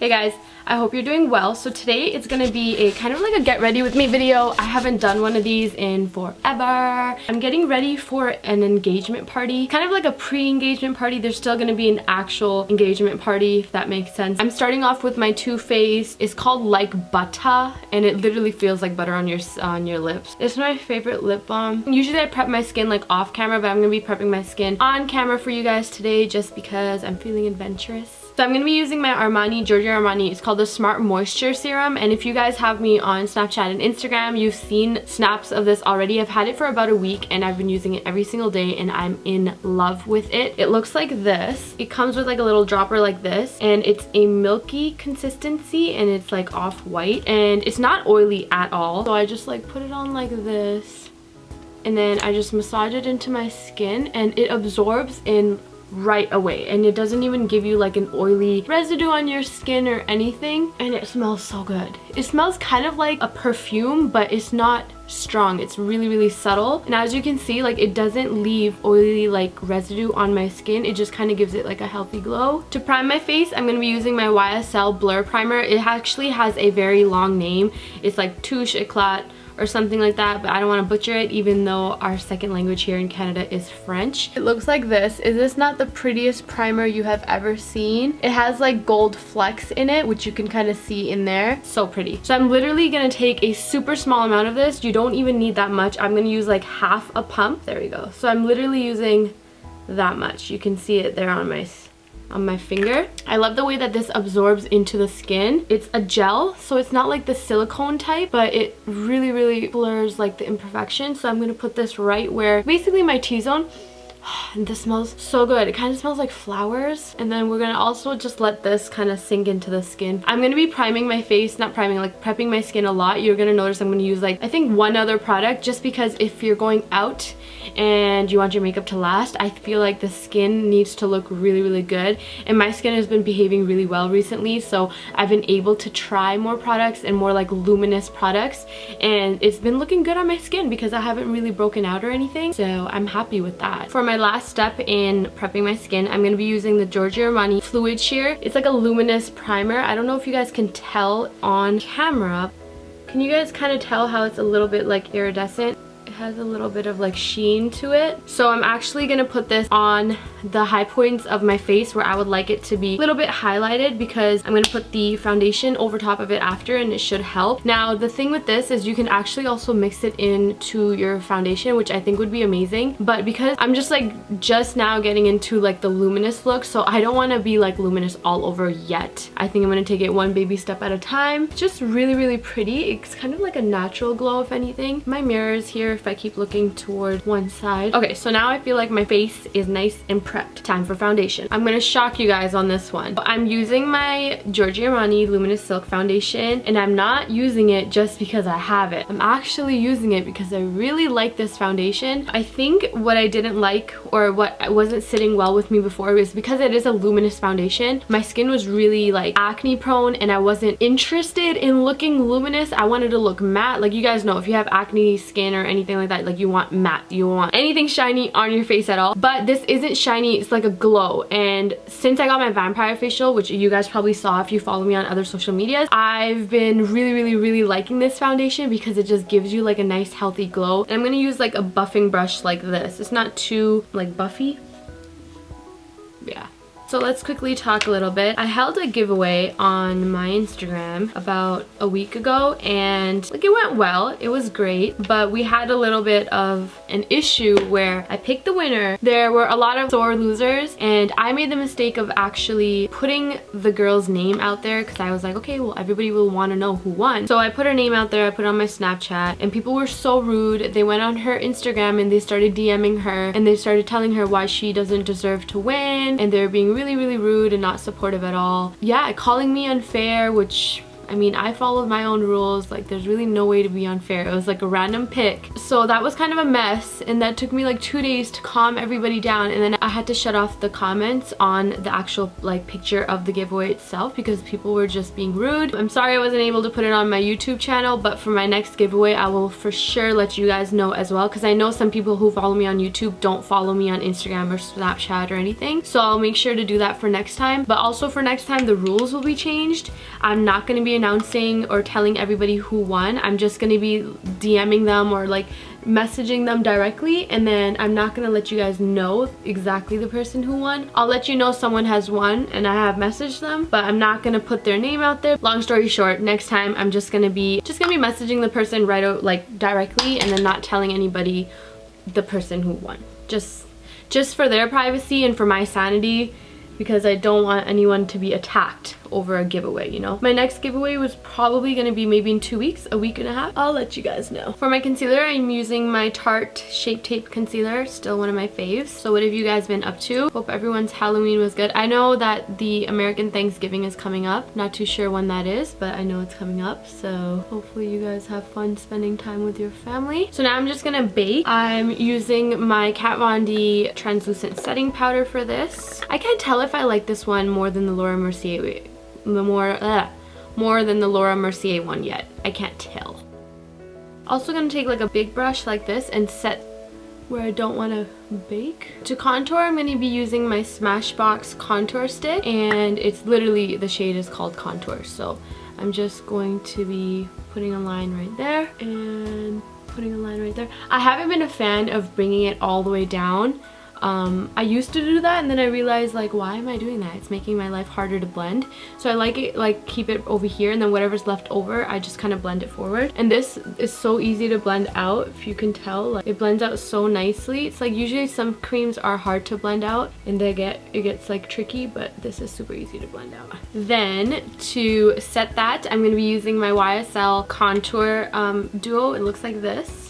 Hey guys, I hope you're doing well. So today it's gonna be a kind of like a get ready with me video. I haven't done one of these in forever. I'm getting ready for an engagement party, kind of like a pre-engagement party. There's still gonna be an actual engagement party, if that makes sense. I'm starting off with my Too Faced. It's called Like Butter, and it literally feels like butter on your lips. It's my favorite lip balm. Usually I prep my skin like off camera, but I'm gonna be prepping my skin on camera for you guys today just because I'm feeling adventurous. So I'm going to be using my Armani, Giorgio Armani. It's called the Smart Moisture Serum. And if you guys have me on Snapchat and Instagram, you've seen snaps of this already. I've had it for about a week and I've been using it every single day and I'm in love with it. It looks like this. It comes with like a little dropper like this and it's a milky consistency and it's like off-white and it's not oily at all. So I just like put it on like this and then I just massage it into my skin and it absorbs in right away and it doesn't even give you like an oily residue on your skin or anything, and it smells so good. It smells kind of like a perfume, but it's not strong. It's really subtle, and as you can see, like it doesn't leave oily like residue on my skin. It just kind of gives it like a healthy glow. To prime my face, I'm going to be using my YSL Blur Primer. It actually has a very long name. It's like Touche Eclat or something like that, but I don't want to butcher it even though our second language here in Canada is French. It looks like this. Is this not the prettiest primer you have ever seen? It has like gold flecks in it, which you can kind of see in there. So pretty. So I'm literally going to take a super small amount of this. You don't even need that much. I'm going to use like half a pump. There we go. So I'm literally using that much. You can see it there on my finger. I love the way that this absorbs into the skin. It's a gel, so it's not like the silicone type, but it really blurs like the imperfection. So I'm gonna put this right where basically my T-zone. And this smells so good. It kind of smells like flowers. And then we're gonna also just let this kind of sink into the skin. I'm gonna be priming my face, not priming, like prepping my skin a lot. You're gonna notice I'm gonna use like I think one other product, just because if you're going out and you want your makeup to last, I feel like the skin needs to look really good, and my skin has been behaving really well recently, so I've been able to try more products and more like luminous products, and it's been looking good on my skin because I haven't really broken out or anything, so I'm happy with that. For my last step in prepping my skin, I'm going to be using the Giorgio Armani Fluid Sheer. It's like a luminous primer. I don't know if you guys can tell on camera. Can you guys kind of tell how it's a little bit like iridescent? It has a little bit of like sheen to it. So I'm actually gonna put this on the high points of my face where I would like it to be a little bit highlighted, because I'm gonna put the foundation over top of it after and it should help. Now the thing with this is you can actually also mix it into your foundation, which I think would be amazing, but because I'm just now getting into like the luminous look, so I don't want to be like luminous all over yet. I think I'm gonna take it one baby step at a time. It's just really pretty. It's kind of like a natural glow if anything. My mirror is here if I keep looking toward one side. Okay, so now I feel like my face is nice and prepped. Time for foundation. I'm gonna shock you guys on this one. I'm using my Giorgio Armani Luminous Silk Foundation, and I'm not using it just because I have it. I'm actually using it because I really like this foundation. I think what I didn't like, or what wasn't sitting well with me before, was because it is a luminous foundation. My skin was really like acne prone and I wasn't interested in looking luminous. I wanted to look matte. Like you guys know, if you have acne skin or anything like that, like you want matte, you want anything shiny on your face at all. But this isn't shiny, it's like a glow. And since I got my vampire facial, which you guys probably saw if you follow me on other social medias, I've been really liking this foundation because it just gives you like a nice healthy glow. And I'm gonna use like a buffing brush like this. It's not too like buffy. Yeah. So let's quickly talk a little bit. I held a giveaway on my Instagram about a week ago and like it went well. It was great, but we had a little bit of an issue where I picked the winner. There were a lot of sore losers and I made the mistake of actually putting the girl's name out there because I was like, okay, well everybody will want to know who won. So I put her name out there, I put it on my Snapchat, and people were so rude. They went on her Instagram and they started DMing her and they started telling her why she doesn't deserve to win, and they were being really rude and not supportive at all. Yeah, calling me unfair, which I mean, I followed my own rules. Like, there's really no way to be unfair. It was like a random pick. So that was kind of a mess, and that took me like 2 days to calm everybody down, and then I had to shut off the comments on the actual like picture of the giveaway itself because people were just being rude. I'm sorry I wasn't able to put it on my YouTube channel, but for my next giveaway I will for sure let you guys know as well, because I know some people who follow me on YouTube don't follow me on Instagram or Snapchat or anything, so I'll make sure to do that for next time. But also for next time, the rules will be changed. I'm not going to be announcing or telling everybody who won. I'm just going to be DMing them or like messaging them directly, and then I'm not going to let you guys know exactly the person who won. I'll let you know someone has won and I have messaged them, but I'm not going to put their name out there. Long story short, next time I'm just going to be messaging the person right out, like directly, and then not telling anybody the person who won. Just for their privacy and for my sanity, because I don't want anyone to be attacked over a giveaway, you know. My next giveaway was probably going to be maybe in 2 weeks, a week and a half. I'll let you guys know. For my concealer, I'm using my Tarte Shape Tape Concealer, still one of my faves. So what have you guys been up to? Hope everyone's Halloween was good. I know that the American Thanksgiving is coming up. Not too sure when that is, but I know it's coming up. So hopefully you guys have fun spending time with your family. So now I'm just gonna bake. I'm using my Kat Von D translucent setting powder for this. I can't tell if I like this one more than the Laura Mercier more than the Laura Mercier one yet. I can't tell. Also gonna take like a big brush like this and set where I don't want to bake. To contour, I'm going to be using my Smashbox contour stick, and it's literally, the shade is called Contour. So I'm just going to be putting a line right there and putting a line right there. I haven't been a fan of bringing it all the way down. I used to do that, and then I realized, like, why am I doing that? It's making my life harder to blend. So I like it, like, keep it over here, and then whatever's left over, I just kind of blend it forward. And this is so easy to blend out, if you can tell. Like, it blends out so nicely. It's like usually some creams are hard to blend out, and it gets like tricky, but this is super easy to blend out. Then to set that, I'm going to be using my YSL Contour Duo. It looks like this.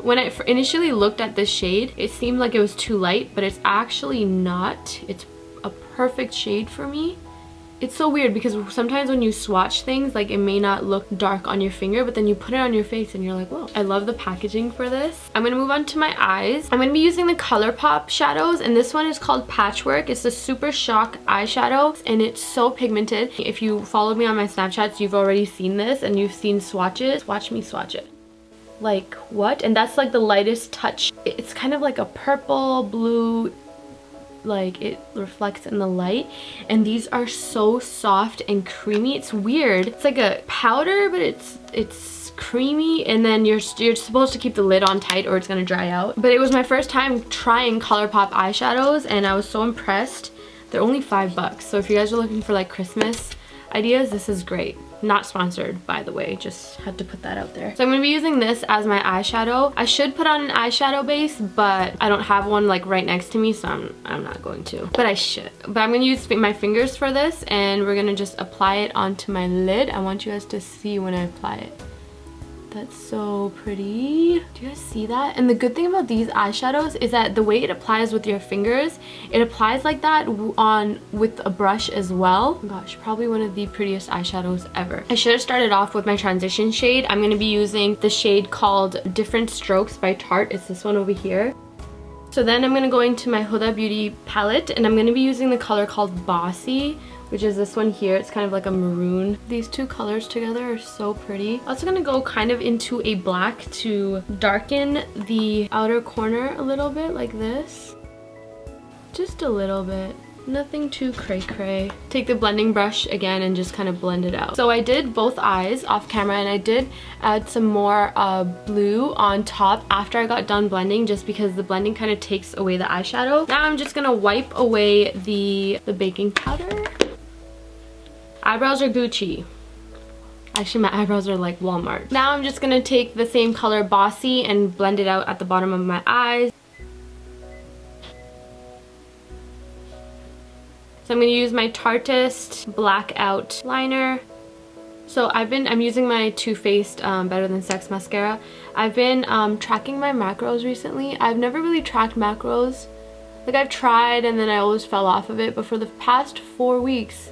When I initially looked at this shade, it seemed like it was too light, but it's actually not. It's a perfect shade for me. It's so weird because sometimes when you swatch things, like, it may not look dark on your finger, but then you put it on your face and you're like, whoa. I love the packaging for this. I'm gonna move on to my eyes. I'm gonna be using the Colourpop shadows, and this one is called Patchwork. It's a Super Shock eyeshadow, and it's so pigmented. If you followed me on my Snapchats, you've already seen this, and you've seen swatches. Watch me swatch it. Like, what? And that's like the lightest touch. It's kind of like a purple blue, like it reflects in the light, and these are so soft and creamy. It's weird. It's like a powder, but it's creamy, and then you're supposed to keep the lid on tight or it's gonna dry out. But it was my first time trying Colourpop eyeshadows, and I was so impressed. They're only $5, so if you guys are looking for like Christmas ideas, this is great. Not sponsored, by the way, just had to put that out there. So I'm going to be using this as my eyeshadow. I should put on an eyeshadow base, but I don't have one like right next to me, so I'm not going to. But I should. But I'm going to use my fingers for this, and we're going to just apply it onto my lid. I want you guys to see when I apply it. That's so pretty. Do you guys see that? And the good thing about these eyeshadows is that the way it applies with your fingers, it applies like that with a brush as well. Oh gosh, probably one of the prettiest eyeshadows ever. I should have started off with my transition shade. I'm going to be using the shade called Different Strokes by Tarte. It's this one over here. So then I'm going to go into my Hudabeauty palette, and I'm going to be using the color called Bossy, which is this one here. It's kind of like a maroon. These two colors together are so pretty. I'm also gonna go kind of into a black to darken the outer corner a little bit, like this. Just a little bit. Nothing too cray-cray. Take the blending brush again and just kind of blend it out. So I did both eyes off camera, and I did add some more blue on top after I got done blending, just because the blending kind of takes away the eyeshadow. Now I'm just gonna wipe away the baking powder. Eyebrows are Gucci. Actually, my eyebrows are like Walmart. Now I'm just gonna take the same color Bossy and blend it out at the bottom of my eyes. So I'm gonna use my Tarte Blackout liner. So I'm using my Too Faced Better Than Sex mascara. I've been tracking my macros recently. I've never really tracked macros. Like, I've tried and then I always fell off of it, but for the past 4 weeks,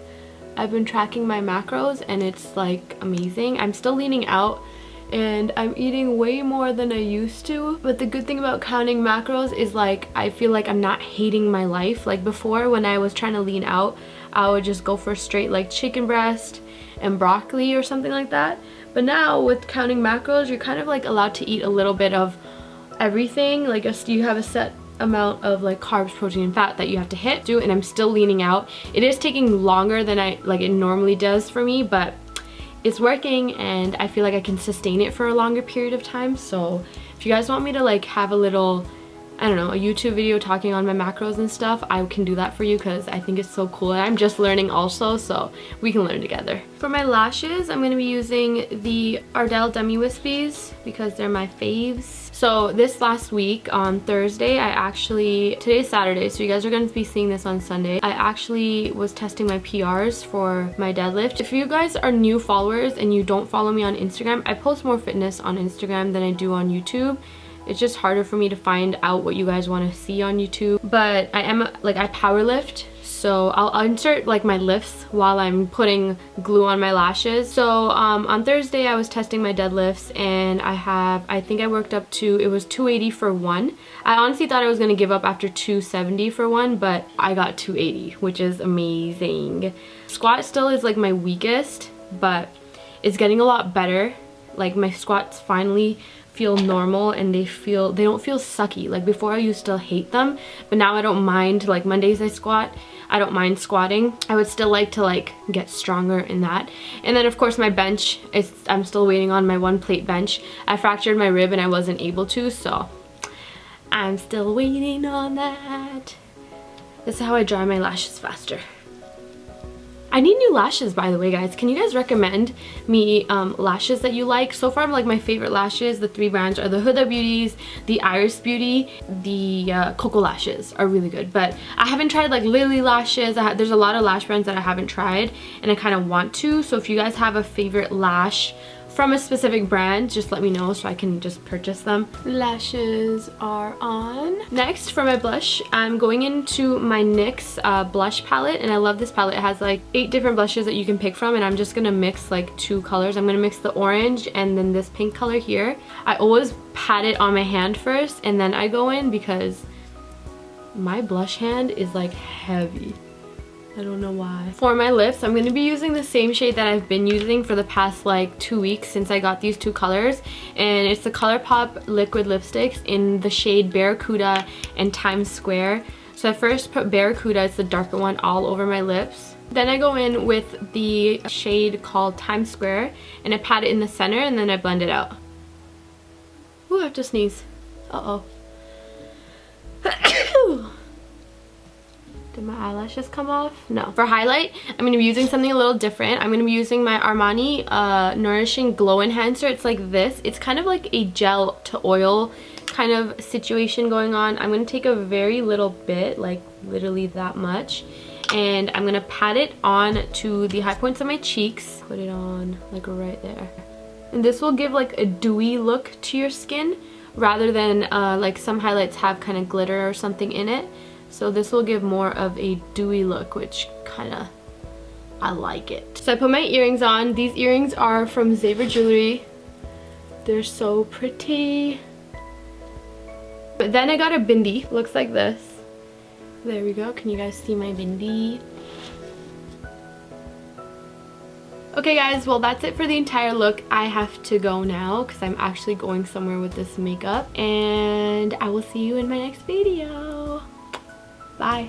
I've been tracking my macros and it's like amazing. I'm still leaning out and I'm eating way more than I used to, but the good thing about counting macros is like I feel like I'm not hating my life. Like before, when I was trying to lean out, I would just go for straight like chicken breast and broccoli or something like that. But now with counting macros, you're kind of like allowed to eat a little bit of everything. Like you have a set amount of like carbs, protein, and fat that you have to hit, and I'm still leaning out. It is taking longer than it normally does for me, but it's working and I feel like I can sustain it for a longer period of time. So if you guys want me to like have a little, I don't know, a YouTube video talking on my macros and stuff, I can do that for you because I think it's so cool and I'm just learning also, so we can learn together. For my lashes, I'm going to be using the Ardell Demi Wispies because they're my faves. So this last week on Thursday, today's Saturday, so you guys are going to be seeing this on Sunday. I actually was testing my PRs for my deadlift. If you guys are new followers and you don't follow me on Instagram, I post more fitness on Instagram than I do on YouTube. It's just harder for me to find out what you guys want to see on YouTube. But I power lift, so I'll insert like my lifts while I'm putting glue on my lashes. So on Thursday I was testing my deadlifts and I think I worked up to, it was 280 for one. I honestly thought I was going to give up after 270 for one, but I got 280, which is amazing. Squat still is like my weakest, but it's getting a lot better. Like my squats finally feel normal and they don't feel sucky. Like before I used to hate them, but now I don't mind. Like Mondays I squat, I don't mind squatting. I would still like to like get stronger in that. And then of course my bench, I'm still waiting on my 1 plate bench. I fractured my rib and I wasn't able to, so I'm still waiting on that. This is how I dry my lashes faster. I need new lashes, by the way, guys. Can you guys recommend me lashes that you like? So far, like my favorite lashes, the 3 brands are the Hudabeauties, the Iris Beauty, the Coco lashes are really good. But I haven't tried like Lily lashes. There's a lot of lash brands that I haven't tried and I kind of want to. So if you guys have a favorite lash from a specific brand, just let me know so I can just purchase them. Lashes are on. Next, for my blush, I'm going into my NYX Blush Palette, and I love this palette. It has like 8 different blushes that you can pick from, and I'm just gonna mix like 2 colors. I'm gonna mix the orange and then this pink color here. I always pat it on my hand first and then I go in because my blush hand is like heavy. I don't know why. For my lips, I'm going to be using the same shade that I've been using for the past like 2 weeks since I got these 2 colors. And it's the Colourpop liquid lipsticks in the shade Barracuda and Times Square. So I first put Barracuda, it's the darker one, all over my lips. Then I go in with the shade called Times Square and I pat it in the center and then I blend it out. Ooh, I have to sneeze. Uh-oh. Did my eyelashes come off? No. For highlight, I'm going to be using something a little different. I'm going to be using my Armani Nourishing Glow Enhancer. It's like this. It's kind of like a gel to oil kind of situation going on. I'm going to take a very little bit, like literally that much. And I'm going to pat it on to the high points of my cheeks. Put it on like right there. And this will give like a dewy look to your skin rather than like some highlights have kind of glitter or something in it. So this will give more of a dewy look, which I like it. So I put my earrings on. These earrings are from Xavier Jewelry. They're so pretty. But then I got a bindi, looks like this. There we go, can you guys see my bindi? Okay guys, well that's it for the entire look. I have to go now because I'm actually going somewhere with this makeup. And I will see you in my next video. Bye.